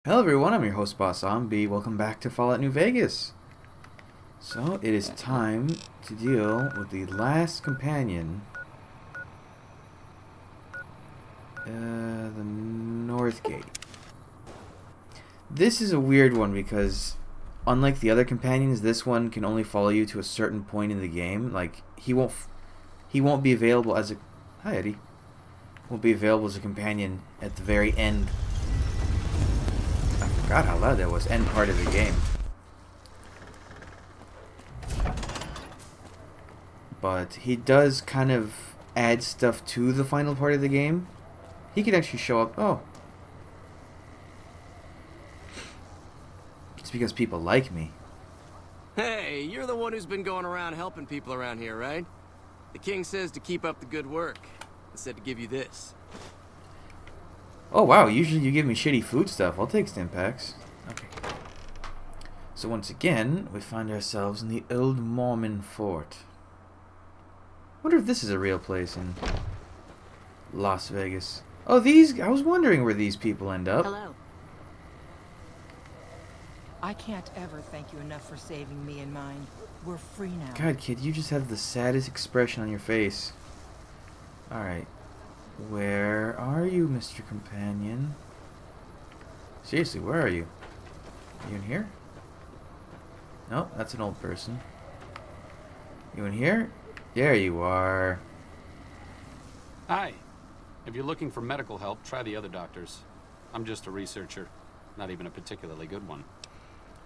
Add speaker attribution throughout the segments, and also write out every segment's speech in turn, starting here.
Speaker 1: Hello everyone, I'm your host Boss Zombie. Welcome back to Fallout New Vegas. So it is time to deal with the last companion. The North Gate. This is a weird one because unlike the other companions, this one can only follow you to a certain point in the game. Like he won't be available as a Hi Eddie. Won't be available as a companion at the very end. I forgot how loud that was. End part of the game. But he does kind of add stuff to the final part of the game. He could actually show up. Oh. It's because people like me.
Speaker 2: Hey, you're the one who's been going around helping people around here, right? The king says to keep up the good work. He said to give you this.
Speaker 1: Oh wow, usually you give me shitty food stuff. I'll take stim packs. Okay. So once again, we find ourselves in the old Mormon fort. Wonder if this is a real place in Las Vegas. Oh, I was wondering where these people end up.
Speaker 3: Hello. I can't ever thank you enough for saving me and mine. We're free now.
Speaker 1: God, kid, you just have the saddest expression on your face. Alright. Where are you, Mr. Companion? Seriously, where are you? Are you in here? No, that's an old person. You in here? There you are.
Speaker 4: Hi. If you're looking for medical help, try the other doctors. I'm just a researcher. Not even a particularly good one.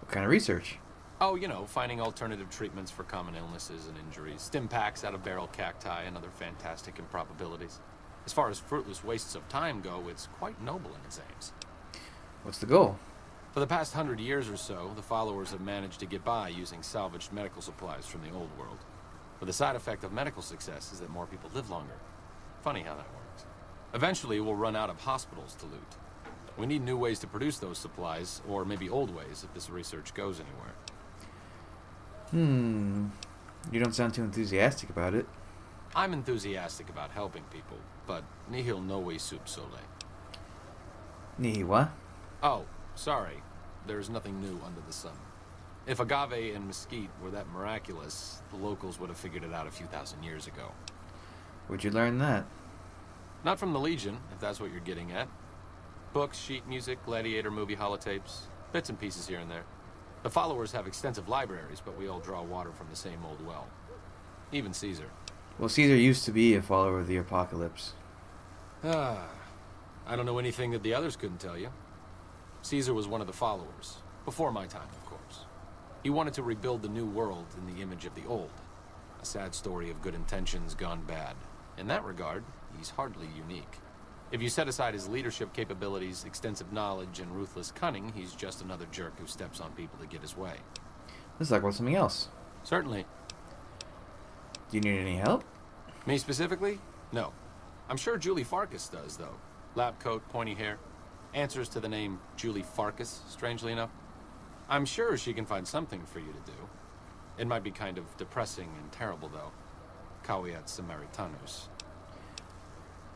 Speaker 1: What kind of research?
Speaker 4: Oh, you know, finding alternative treatments for common illnesses and injuries. Stim packs out of barrel cacti and other fantastic improbabilities. As far as fruitless wastes of time go, it's quite noble in its aims.
Speaker 1: What's the goal?
Speaker 4: For the past 100 years or so, the followers have managed to get by using salvaged medical supplies from the old world. But the side effect of medical success is that more people live longer. Funny how that works. Eventually, we'll run out of hospitals to loot. We need new ways to produce those supplies, or maybe old ways if this research goes anywhere.
Speaker 1: You don't sound too enthusiastic about it.
Speaker 4: I'm enthusiastic about helping people, but nihil novi sub sole.
Speaker 1: Nihi what?
Speaker 4: Oh, sorry. There's nothing new under the sun. If agave and mesquite were that miraculous, the locals would have figured it out a few thousand years ago.
Speaker 1: Where'd you learn that?
Speaker 4: Not from the Legion, if that's what you're getting at. Books, sheet music, gladiator movie holotapes, bits and pieces here and there. The followers have extensive libraries, but we all draw water from the same old well. Even Caesar.
Speaker 1: Well, Caesar used to be a follower of the apocalypse.
Speaker 4: I don't know anything that the others couldn't tell you. Caesar was one of the followers. Before my time, of course. He wanted to rebuild the new world in the image of the old. A sad story of good intentions gone bad. In that regard, he's hardly unique. If you set aside his leadership capabilities, extensive knowledge, and ruthless cunning, he's just another jerk who steps on people to get his way.
Speaker 1: Let's talk about something else.
Speaker 4: Certainly.
Speaker 1: Do you need any help?
Speaker 4: Me specifically? No. I'm sure Julie Farkas does, though. Lab coat, pointy hair. Answers to the name Julie Farkas, strangely enough. I'm sure she can find something for you to do. It might be kind of depressing and terrible, though. Caveat Samaritanus.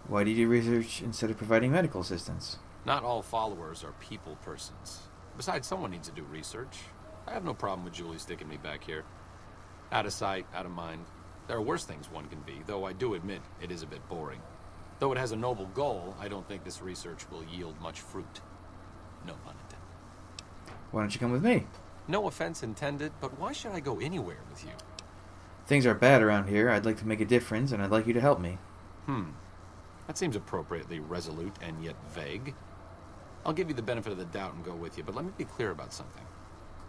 Speaker 1: Why do you do research instead of providing medical assistance?
Speaker 4: Not all followers are people persons. Besides, someone needs to do research. I have no problem with Julie sticking me back here. Out of sight, out of mind. There are worse things one can be, though I do admit it is a bit boring. Though it has a noble goal, I don't think this research will yield much fruit. No pun intended.
Speaker 1: Why don't you come with me?
Speaker 4: No offense intended, but why should I go anywhere with you?
Speaker 1: Things are bad around here. I'd like to make a difference, and I'd like you to help me.
Speaker 4: That seems appropriately resolute and yet vague. I'll give you the benefit of the doubt and go with you, but let me be clear about something.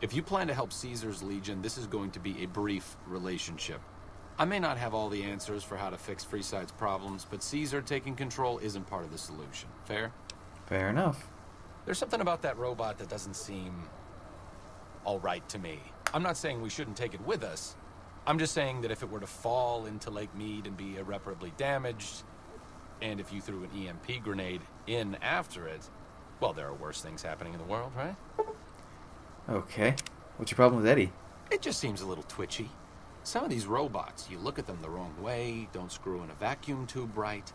Speaker 4: If you plan to help Caesar's Legion, this is going to be a brief relationship. I may not have all the answers for how to fix Freeside's problems, but Caesar taking control isn't part of the solution. Fair?
Speaker 1: Fair enough.
Speaker 4: There's something about that robot that doesn't seem all right to me. I'm not saying we shouldn't take it with us. I'm just saying that if it were to fall into Lake Mead and be irreparably damaged, and if you threw an EMP grenade in after it, well, there are worse things happening in the world, right?
Speaker 1: Okay. What's your problem with Eddie?
Speaker 4: It just seems a little twitchy. Some of these robots, you look at them the wrong way, don't screw in a vacuum tube right.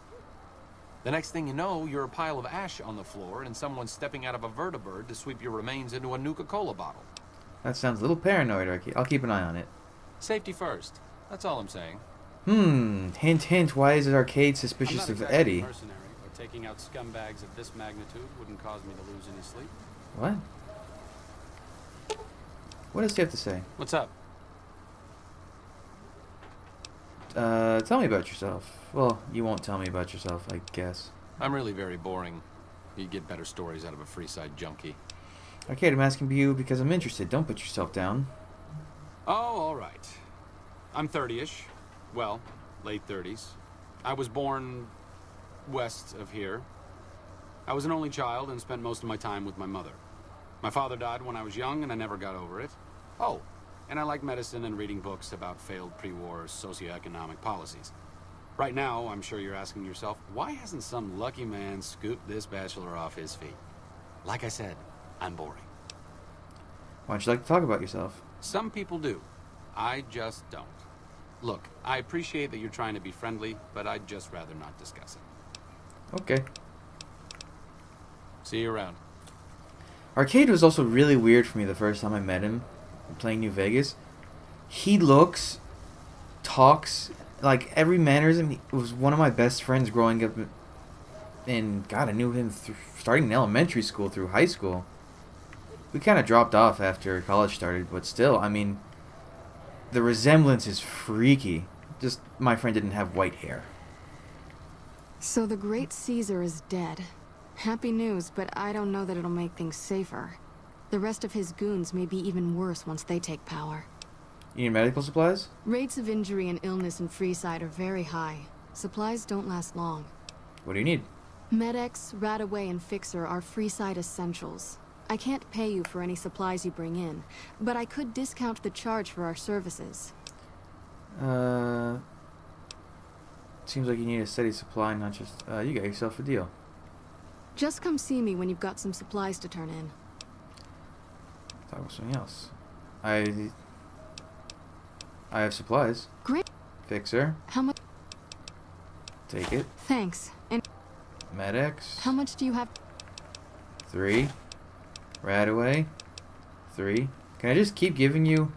Speaker 4: The next thing you know, you're a pile of ash on the floor and someone's stepping out of a vertibird to sweep your remains into a Nuka-Cola bottle.
Speaker 1: That sounds a little paranoid, Arcade. I'll keep an eye on it.
Speaker 4: Safety first. That's all I'm saying.
Speaker 1: Hint, hint. Why is Arcade suspicious
Speaker 5: I'm not
Speaker 1: of
Speaker 5: exactly
Speaker 1: Eddie?
Speaker 5: a mercenary, but taking out scumbags of this magnitude wouldn't cause me to lose any sleep.
Speaker 1: What? What does he have to say?
Speaker 4: What's up?
Speaker 1: Tell me about yourself. Well, you won't tell me about yourself, I guess.
Speaker 4: I'm really very boring. You'd get better stories out of a Freeside junkie.
Speaker 1: Arcade, I'm asking you because I'm interested. Don't put yourself down.
Speaker 5: Oh, all right. I'm 30-ish. Well, late 30s. I was born west of here. I was an only child and spent most of my time with my mother. My father died when I was young and I never got over it. Oh, and I like medicine and reading books about failed pre-war socioeconomic policies. Right now, I'm sure you're asking yourself, why hasn't some lucky man scooped this bachelor off his feet? Like I said, I'm boring.
Speaker 1: Why don't you like to talk about yourself?
Speaker 5: Some people do. I just don't. Look, I appreciate that you're trying to be friendly, but I'd just rather not discuss it.
Speaker 1: Okay.
Speaker 4: See you around.
Speaker 1: Arcade was also really weird for me the first time I met him playing New Vegas. He looks, talks, like every mannerism. He was one of my best friends growing up. And God, I knew him starting in elementary school through high school. We kind of dropped off after college started, but still, I mean, the resemblance is freaky. Just, my friend didn't have white hair.
Speaker 6: So the great Caesar is dead. Happy news, but I don't know that it'll make things safer. The rest of his goons may be even worse once they take power.
Speaker 1: You need medical supplies?
Speaker 6: Rates of injury and illness in Freeside are very high. Supplies don't last long.
Speaker 1: What do you need?
Speaker 6: Med-X, Radaway, and Fixer are Freeside essentials. I can't pay you for any supplies you bring in, but I could discount the charge for our services.
Speaker 1: Seems like you need a steady supply, not just, you got yourself a deal.
Speaker 6: Just come see me when you've got some supplies to turn in.
Speaker 1: Talk about something else. I have supplies.
Speaker 6: Great.
Speaker 1: Fixer.
Speaker 6: How much?
Speaker 1: Take it.
Speaker 6: Thanks. And
Speaker 1: Med-X.
Speaker 6: how much do you have?
Speaker 1: 3. Radaway. 3. Can I just keep giving you?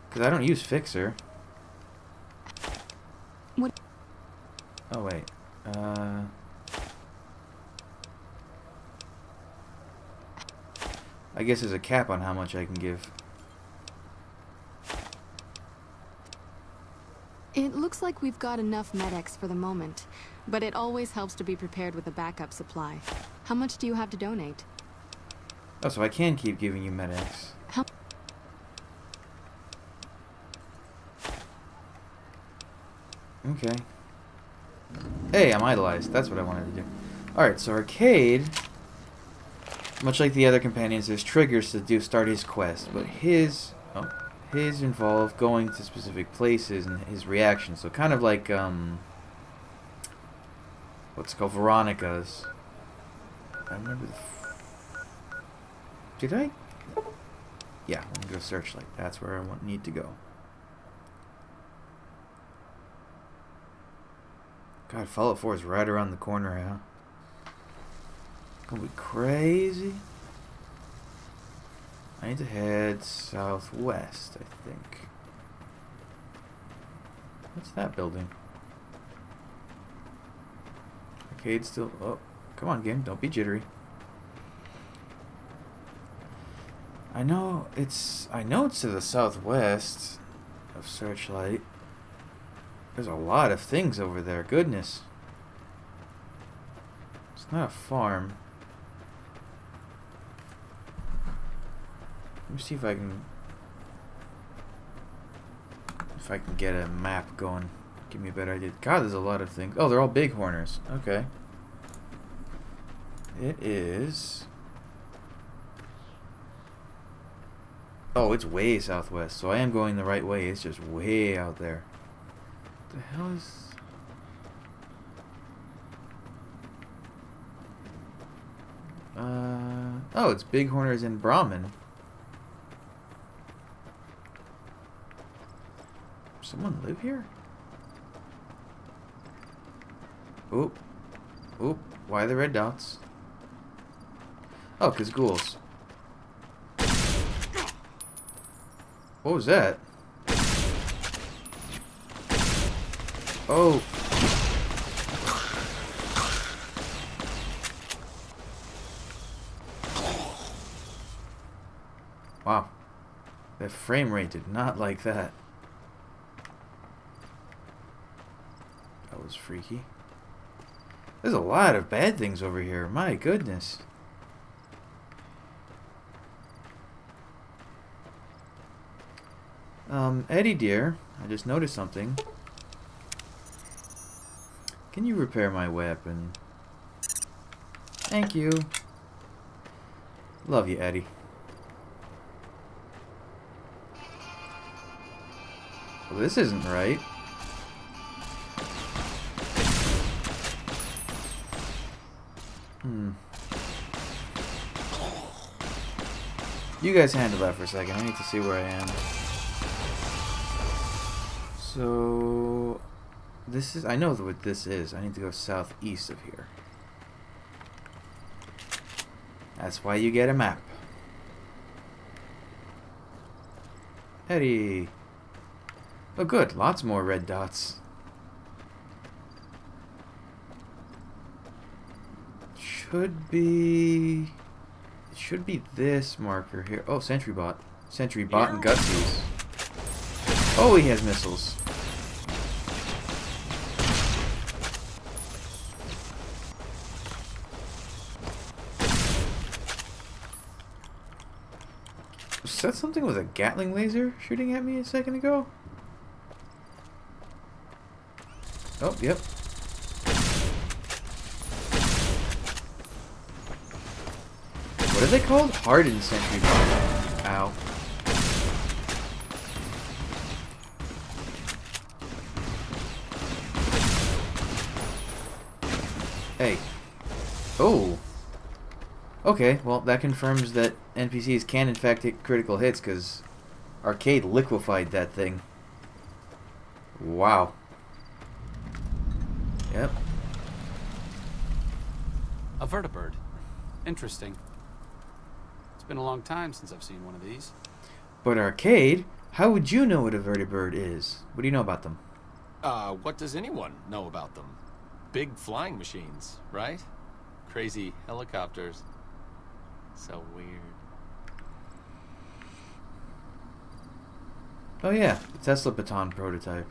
Speaker 1: Because I don't use Fixer.
Speaker 6: What?
Speaker 1: Oh, wait. I guess there's a cap on how much I can give.
Speaker 6: It looks like we've got enough Med-X for the moment, but it always helps to be prepared with a backup supply. How much do you have to donate?
Speaker 1: Oh, so I can keep giving you Med-X.
Speaker 6: How?
Speaker 1: Okay. Hey, I'm idolized. That's what I wanted to do. Alright, so Arcade, much like the other companions, there's triggers to start his quest, but his involve going to specific places and his reaction. So kind of like what's it called, Veronica's. I remember. Did I? Yeah, let me go Searchlight. That's where I need to go. God, Fallout 4 is right around the corner, huh? Gonna be crazy. I need to head southwest, I think. What's that building? Arcade still... Oh, come on, game. Don't be jittery. I know it's to the southwest of Searchlight. There's a lot of things over there. Goodness. It's not a farm. Let me see if I can get a map going. Give me a better idea. God, there's a lot of things. Oh, they're all bighorners. Okay. It is... Oh, it's way southwest, so I am going the right way. It's just way out there. What the hell is... Oh, it's bighorners in Brahmin. Someone live here? Oop. Oop. Why the red dots? Oh, 'cause ghouls. What was that? Oh. Wow. The frame rate did not like that. That was freaky. There's a lot of bad things over here. My goodness. Eddie dear, I just noticed something. Can you repair my weapon? Thank you. Love you, Eddie. Well, this isn't right. You guys handle that for a second. I need to see where I am. So, this is... I know what this is. I need to go southeast of here. That's why you get a map. Eddie. Oh good, lots more red dots. Should be this marker here. Oh, sentry bot. Sentry bot and gutsies. Oh, he has missiles. Was that something with a Gatling laser shooting at me a second ago? Oh, yep. What are they called? Hardened sentry bot. Ow. Hey. Oh. Okay, well, that confirms that NPCs can in fact take critical hits, because Arcade liquefied that thing. Wow. Yep.
Speaker 5: A vertibird. Interesting. It's been a long time since I've seen one of these.
Speaker 1: But Arcade, how would you know what a vertibird is? What do you know about them?
Speaker 4: What does anyone know about them? Big flying machines, right? Crazy helicopters. So weird.
Speaker 1: Oh yeah, the Tesla Baton prototype.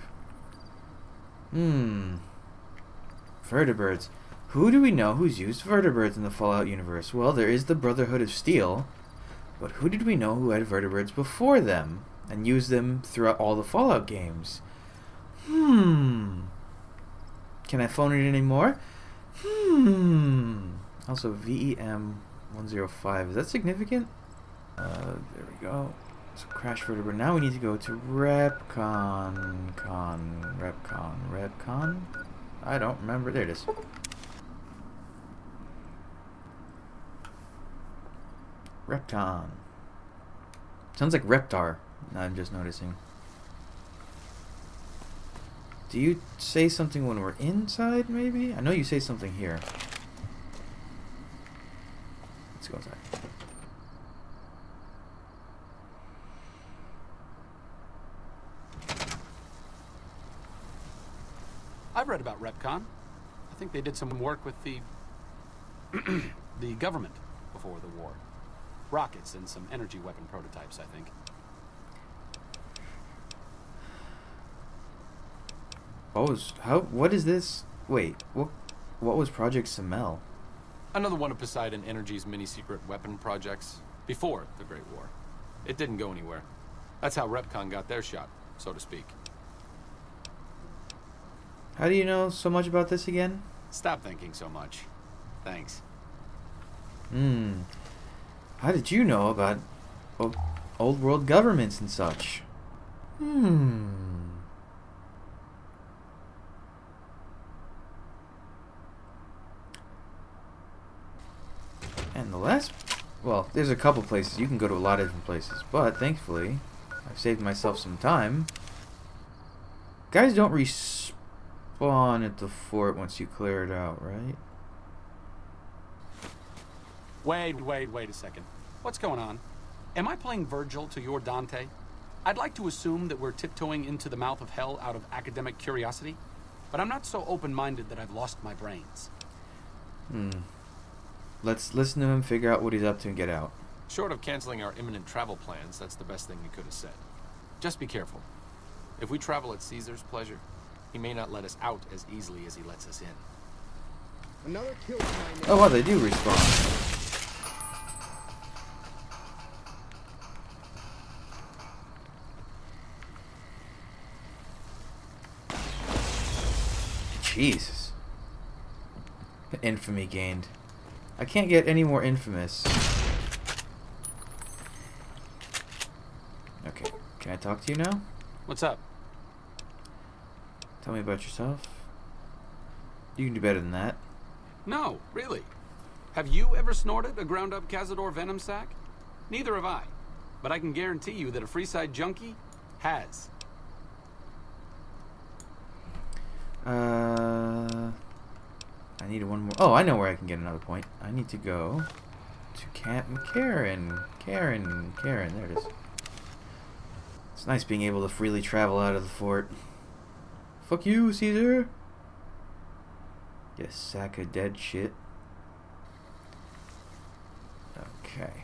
Speaker 1: Vertibirds. Who do we know who's used vertibirds in the Fallout universe? Well, there is the Brotherhood of Steel, but who did we know who had vertibirds before them and used them throughout all the Fallout games? Can I phone it in anymore? Also, VEM 105. Is that significant? There we go. So crash vertibird. Now we need to go to Repcon. Repcon? I don't remember. There it is. Repton. Sounds like Reptar. I'm just noticing. Do you say something when we're inside, maybe? I know you say something here. Let's go inside.
Speaker 5: I've read about Repcon. I think they did some work with the the government before the war. Rockets and some energy weapon prototypes, I think.
Speaker 1: What is this? Wait, what was Project Semel?
Speaker 4: Another one of Poseidon Energy's mini-secret weapon projects before the Great War. It didn't go anywhere. That's how Repcon got their shot, so to speak.
Speaker 1: How do you know so much about this again?
Speaker 5: Stop thinking so much. Thanks.
Speaker 1: How did you know about old world governments and such? And the last... Well, there's a couple places. You can go to a lot of different places. But, thankfully, I've saved myself some time. Guys don't spawn at the fort once you clear it out, right?
Speaker 5: Wait a second. What's going on? Am I playing Virgil to your Dante? I'd like to assume that we're tiptoeing into the mouth of hell out of academic curiosity, but I'm not so open-minded that I've lost my brains.
Speaker 1: Let's listen to him, figure out what he's up to, and get out.
Speaker 4: Short of canceling our imminent travel plans, that's the best thing we could have said. Just be careful. If we travel at Caesar's pleasure, he may not let us out as easily as he lets us in.
Speaker 7: Another kill sign.
Speaker 1: Oh wow, they do respawn. Jesus. Infamy gained. I can't get any more infamous. Okay, can I talk to you now?
Speaker 5: What's up?
Speaker 1: Tell me about yourself. You can do better than that.
Speaker 5: No, really. Have you ever snorted a ground-up Cazador venom sac? Neither have I. But I can guarantee you that a Freeside junkie has.
Speaker 1: I need one more. Oh, I know where I can get another point. I need to go to Camp Karen. Karen. There it is. It's nice being able to freely travel out of the fort. Fuck you, Caesar. You sack of dead shit. Okay.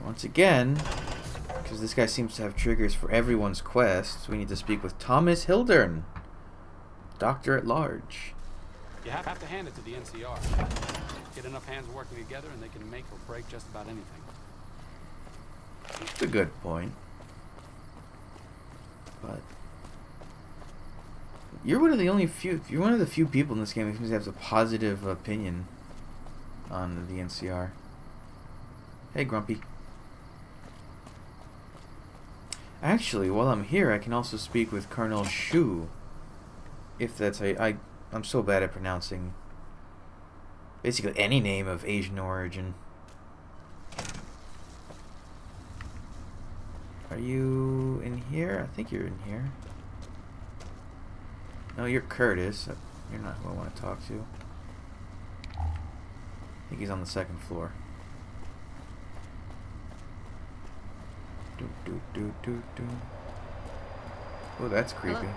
Speaker 1: Once again, because this guy seems to have triggers for everyone's quests, we need to speak with Thomas Hildern, Doctor at Large.
Speaker 5: You have to hand it to the NCR. Get enough hands working together and they can make or break just about anything.
Speaker 1: That's a good point. But you're one of the few people in this game who seems to have a positive opinion on the NCR. Hey, Grumpy. Actually, while I'm here, I can also speak with Colonel Shu. If that's how I'm so bad at pronouncing basically any name of Asian origin. Are you in here? I think you're in here. No, you're Curtis. You're not who I want to talk to. I think he's on the second floor. Oh, that's creepy.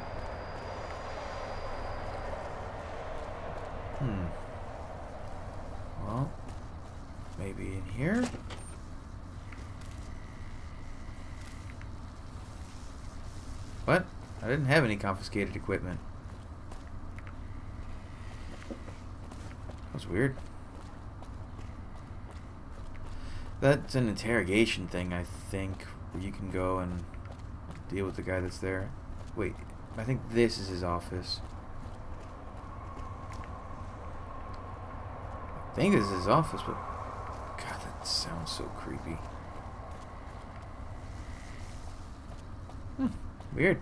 Speaker 3: Hello?
Speaker 1: Well, maybe in here? What? I didn't have any confiscated equipment. That was weird. That's an interrogation thing, I think, where you can go and deal with the guy that's there. Wait, I think this is his office. I think this is his office, but God, that sounds so creepy. Weird.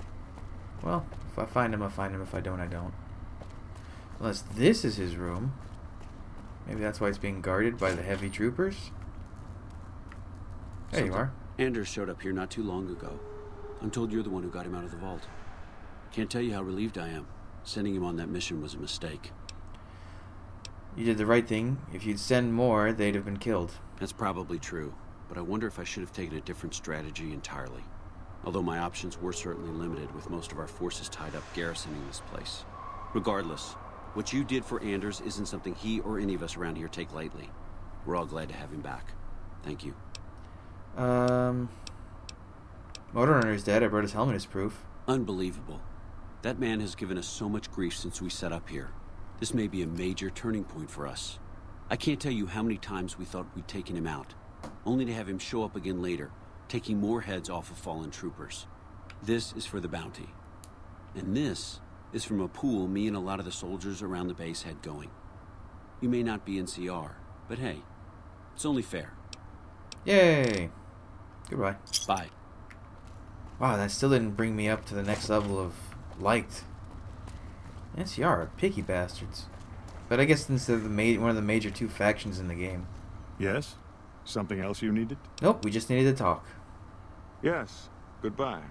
Speaker 1: Well, if I find him, I find him. If I don't, I don't. Unless this is his room. Maybe that's why it's being guarded by the heavy troopers. There you are.
Speaker 8: Anders showed up here not too long ago. I'm told you're the one who got him out of the vault. Can't tell you how relieved I am. Sending him on that mission was a mistake.
Speaker 1: You did the right thing. If you'd send more, they'd have been killed.
Speaker 8: That's probably true, but I wonder if I should have taken a different strategy entirely. Although my options were certainly limited, with most of our forces tied up garrisoning this place. Regardless, what you did for Anders isn't something he or any of us around here take lightly. We're all glad to have him back. Thank you.
Speaker 1: Motor Runner's dead. I brought his helmet as proof.
Speaker 8: Unbelievable. That man has given us so much grief since we set up here. This may be a major turning point for us. I can't tell you how many times we thought we'd taken him out, only to have him show up again later, taking more heads off of fallen troopers. This is for the bounty. And this is from a pool me and a lot of the soldiers around the base had going. You may not be NCR, but hey, it's only fair.
Speaker 1: Yay! Goodbye.
Speaker 8: Bye.
Speaker 1: Wow, that still didn't bring me up to the next level of liked. NCR are picky bastards. But I guess since they're one of the major two factions in the game.
Speaker 9: Yes? Something else you needed?
Speaker 1: Nope, we just needed to talk.
Speaker 9: Yes. Goodbye.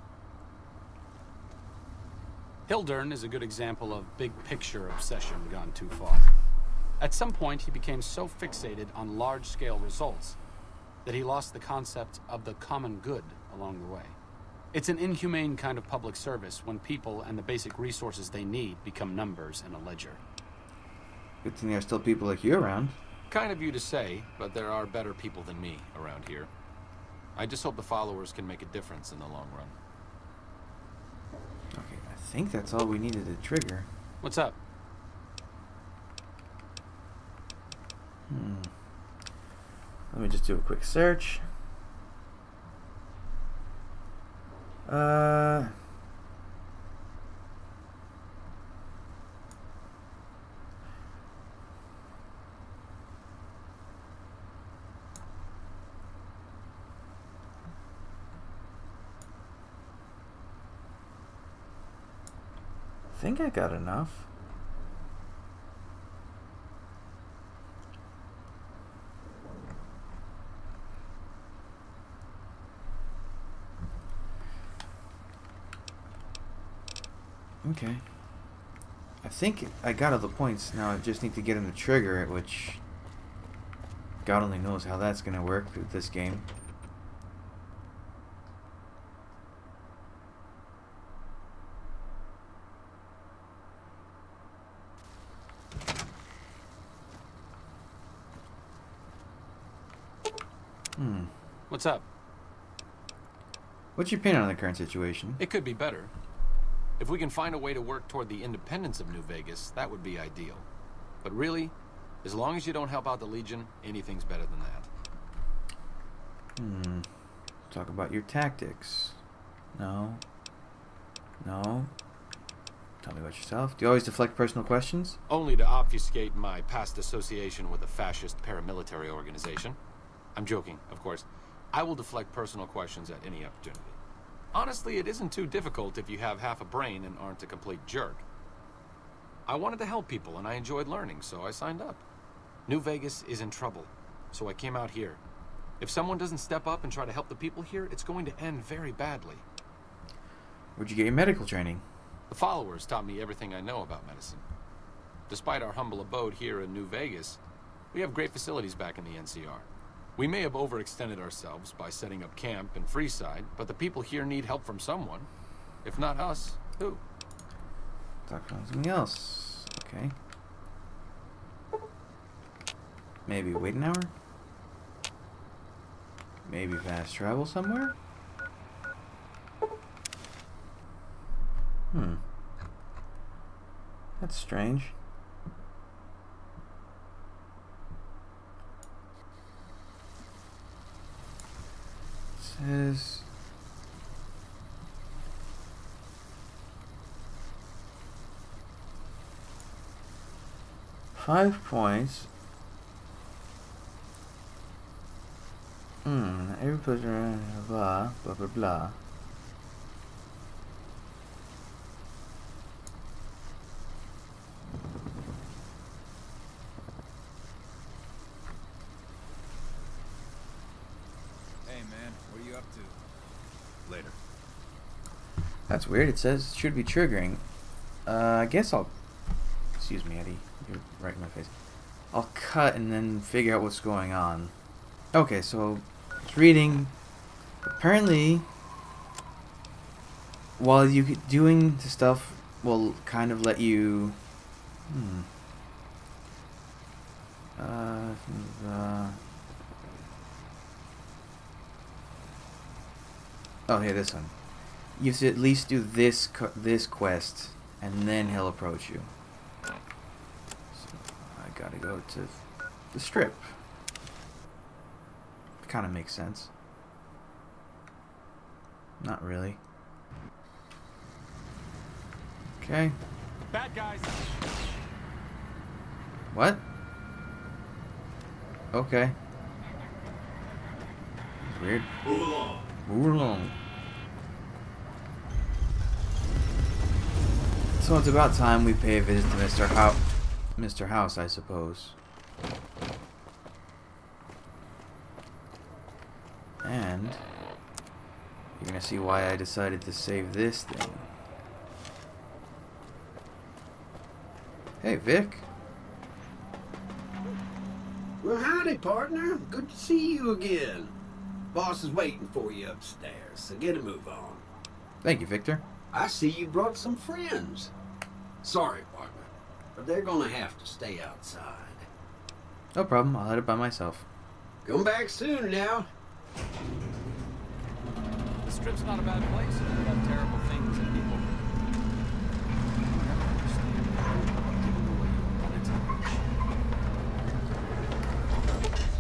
Speaker 5: Hildern is a good example of big-picture obsession gone too far. At some point, he became so fixated on large-scale results that he lost the concept of the common good along the way. It's an inhumane kind of public service when people and the basic resources they need become numbers in a ledger.
Speaker 1: Good thing there's still people like you around.
Speaker 4: Kind of you to say, but there are better people than me around here. I just hope the followers can make a difference in the long run.
Speaker 1: Okay, I think that's all we needed to trigger.
Speaker 5: What's up?
Speaker 1: Let me just do a quick search. I think I got enough. Okay. I think I got all the points. Now I just need to get him to trigger it, which God only knows how that's going to work with this game.
Speaker 5: What's up?
Speaker 1: What's your opinion on the current situation?
Speaker 4: It could be better. If we can find a way to work toward the independence of New Vegas, that would be ideal. But really, as long as you don't help out the Legion, anything's better than that.
Speaker 1: Talk about your tactics. No. No. Tell me about yourself. Do you always deflect personal questions?
Speaker 4: Only to obfuscate my past association with a fascist paramilitary organization. I'm joking, of course. I will deflect personal questions at any opportunity. Honestly, it isn't too difficult if you have half a brain and aren't a complete jerk. I wanted to help people and I enjoyed learning, so I signed up. New Vegas is in trouble, so I came out here. If someone doesn't step up and try to help the people here, it's going to end very badly.
Speaker 1: Where'd you get your medical training?
Speaker 4: The followers taught me everything I know about medicine. Despite our humble abode here in New Vegas, we have great facilities back in the NCR. We may have overextended ourselves by setting up camp in Freeside, but the people here need help from someone. If not us, who?
Speaker 1: Talk about something else. Okay. Maybe wait an hour? Maybe fast travel somewhere? That's strange. Says $5 points. Every person blah blah blah blah.
Speaker 7: Hey man, what are you up to? Later.
Speaker 1: That's weird. It says should be triggering. I guess I'll. Excuse me, Eddie. You're right in my face. I'll cut and then figure out what's going on. Okay, so it's reading. Apparently, while you doing the stuff will kind of let you. Oh, here, this one. You have to at least do this quest, and then he'll approach you. So I gotta go to the strip. Kind of makes sense. Not really. Okay.
Speaker 5: Bad guys.
Speaker 1: What? Okay. Weird. Move along. Move along. So it's about time we pay a visit to Mr. House, I suppose. And you're gonna see why I decided to save this thing. Hey, Vic.
Speaker 10: Well, howdy, partner. Good to see you again. Boss is waiting for you upstairs, so get a move on.
Speaker 1: Thank you, Victor.
Speaker 10: I see you brought some friends. Sorry, partner, but they're gonna have to stay outside.
Speaker 1: No problem. I'll head it by myself.
Speaker 10: Come back soon now.
Speaker 5: The Strip's not a bad place. You have terrible things and people. You never understand giving away your wanted to.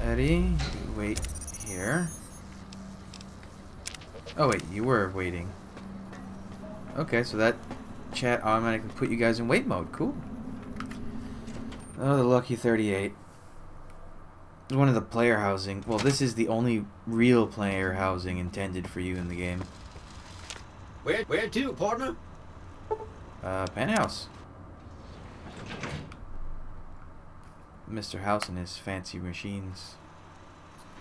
Speaker 1: Eddie, you wait here. Oh wait, you were waiting. Okay, so that chat automatically put you guys in wait mode. Cool. Oh, the lucky 38. One of the player housing. Well, this is the only real player housing intended for you in the game.
Speaker 10: Where to, partner?
Speaker 1: Penthouse. Mr. House and his fancy machines.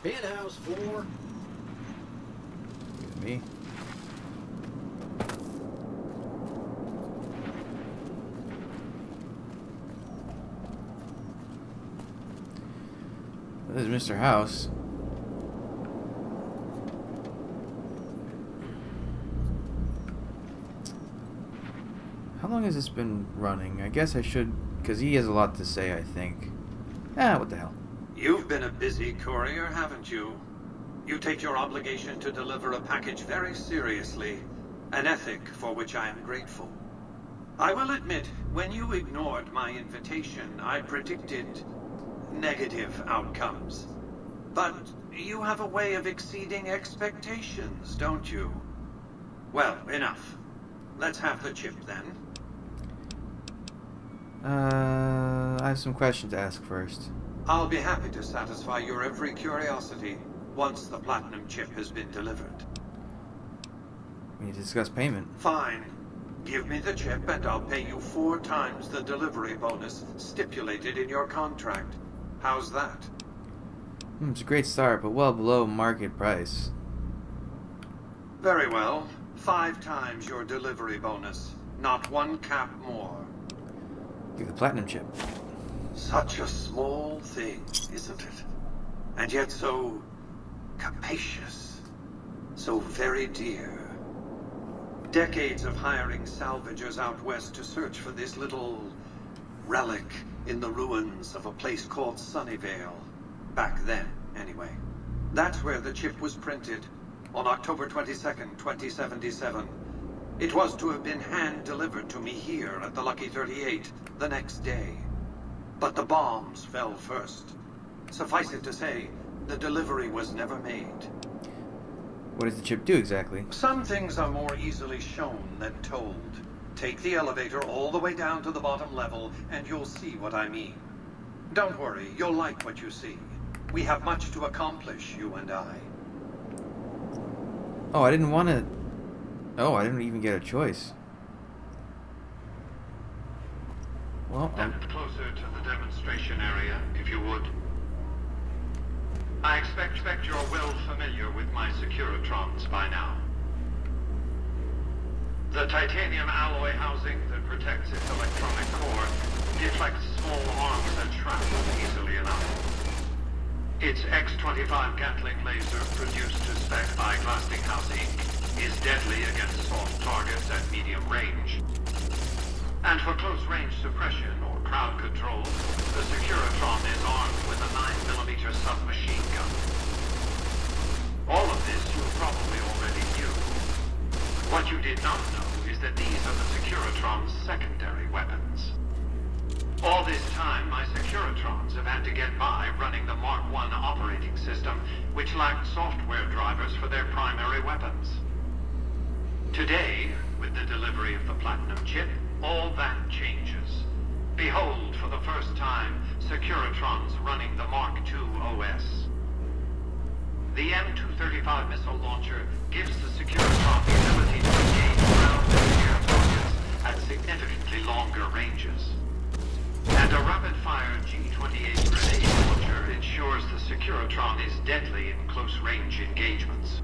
Speaker 10: Penthouse 4.
Speaker 1: Excuse me. This is Mr. House. How long has this been running? I guess I should, because he has a lot to say, I think. Ah, what the hell.
Speaker 11: You've been a busy courier, haven't you? You take your obligation to deliver a package very seriously, an ethic for which I am grateful. I will admit, when you ignored my invitation, I predicted negative outcomes. But you have a way of exceeding expectations, don't you? Well, enough. Let's have the chip then.
Speaker 1: I have some questions to ask first.
Speaker 11: I'll be happy to satisfy your every curiosity once the platinum chip has been delivered.
Speaker 1: We need to discuss payment.
Speaker 11: Fine. Give me the chip and I'll pay you 4 times the delivery bonus stipulated in your contract. How's that?
Speaker 1: It's a great start, but well below market price.
Speaker 11: Very well. 5 times your delivery bonus. Not 1 cap more.
Speaker 1: Give the platinum chip.
Speaker 11: Such a small thing, isn't it? And yet so capacious. So very dear. Decades of hiring salvagers out west to search for this little relic in the ruins of a place called Sunnyvale. Back then, anyway. That's where the chip was printed, on October 22nd, 2077. It was to have been hand-delivered to me here at the Lucky 38 the next day. But the bombs fell first. Suffice it to say, the delivery was never made.
Speaker 1: What does the chip do exactly?
Speaker 11: Some things are more easily shown than told. Take the elevator all the way down to the bottom level, and you'll see what I mean. Don't worry, you'll like what you see. We have much to accomplish, you and I.
Speaker 1: Oh, I didn't want to... Oh, I didn't even get a choice. Well,
Speaker 11: Step closer to the demonstration area, if you would. I expect you're well familiar with my Securitrons by now. The titanium alloy housing that protects its electronic core deflects small arms and shrapnel easily enough. Its X-25 Gatling laser, produced to spec by Glassinghouse Inc., is deadly against soft targets at medium range. And for close-range suppression or crowd control, the Securitron is armed with a 9mm submachine gun. All of this you probably already knew. What you did not know is that these are the Securitron's secondary weapons. All this time, my Securitrons have had to get by running the Mark I operating system, which lacked software drivers for their primary weapons. Today, with the delivery of the Platinum chip, all that changes. Behold, for the first time, Securitrons running the Mark II OS. The M235 missile launcher gives the Securitron the ability to engage ground and air targets at significantly longer ranges. And a rapid-fire G-28 grenade launcher ensures the Securitron is deadly in close-range engagements.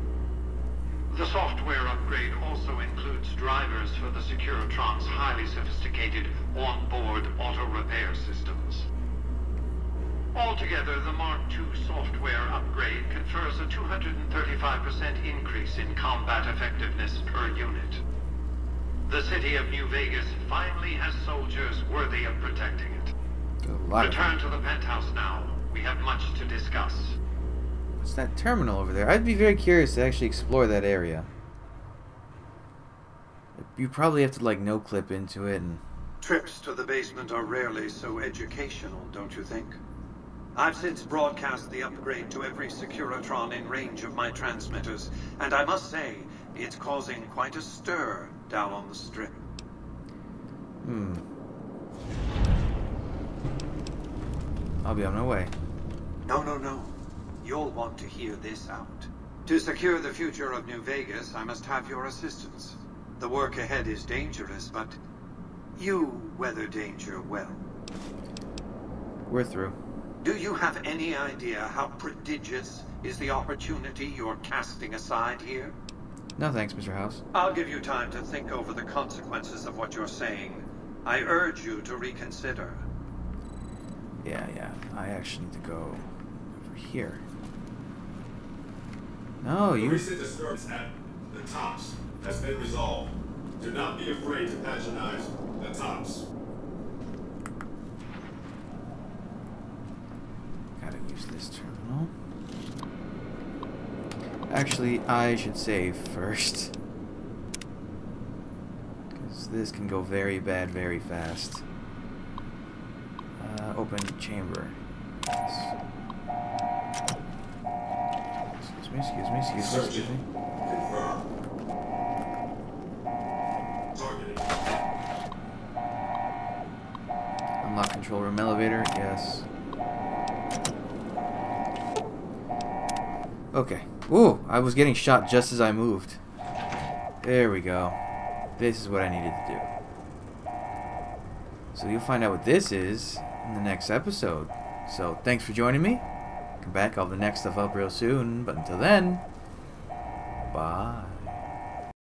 Speaker 11: The software upgrade also includes drivers for the Securitron's highly sophisticated on-board auto-repair systems. Altogether, the Mark II software upgrade confers a 235% increase in combat effectiveness per unit. The city of New Vegas finally has soldiers worthy of protecting it. Return to the penthouse now. We have much to discuss.
Speaker 1: What's that terminal over there? I'd be very curious to actually explore that area. You probably have to like no-clip into it and...
Speaker 12: Trips to the basement are rarely so educational, don't you think? I've since broadcast the upgrade to every Securitron in range of my transmitters, and I must say, it's causing quite a stir down on the strip.
Speaker 1: I'll be on my way.
Speaker 12: No. You'll want to hear this out. To secure the future of New Vegas, I must have your assistance. The work ahead is dangerous, but you weather danger well.
Speaker 1: We're through.
Speaker 12: Do you have any idea how prodigious is the opportunity you're casting aside here?
Speaker 1: No thanks, Mr. House.
Speaker 12: I'll give you time to think over the consequences of what you're saying. I urge you to reconsider.
Speaker 1: Yeah. I actually need to go over here. No,
Speaker 13: The
Speaker 1: you...
Speaker 13: recent disturbance at the Tops has been resolved. Do not be afraid to patronize the Tops.
Speaker 1: Gotta use this terminal. Actually, I should save first. Because this can go very bad very fast. Open chamber. Yes. Excuse me.
Speaker 13: Confirm. Targeting.
Speaker 1: Unlock control room elevator. Yes. Okay. Ooh, I was getting shot just as I moved. There we go. This is what I needed to do. So you'll find out what this is in the next episode. So thanks for joining me. Come back, I'll have the next stuff up real soon. But until then, bye.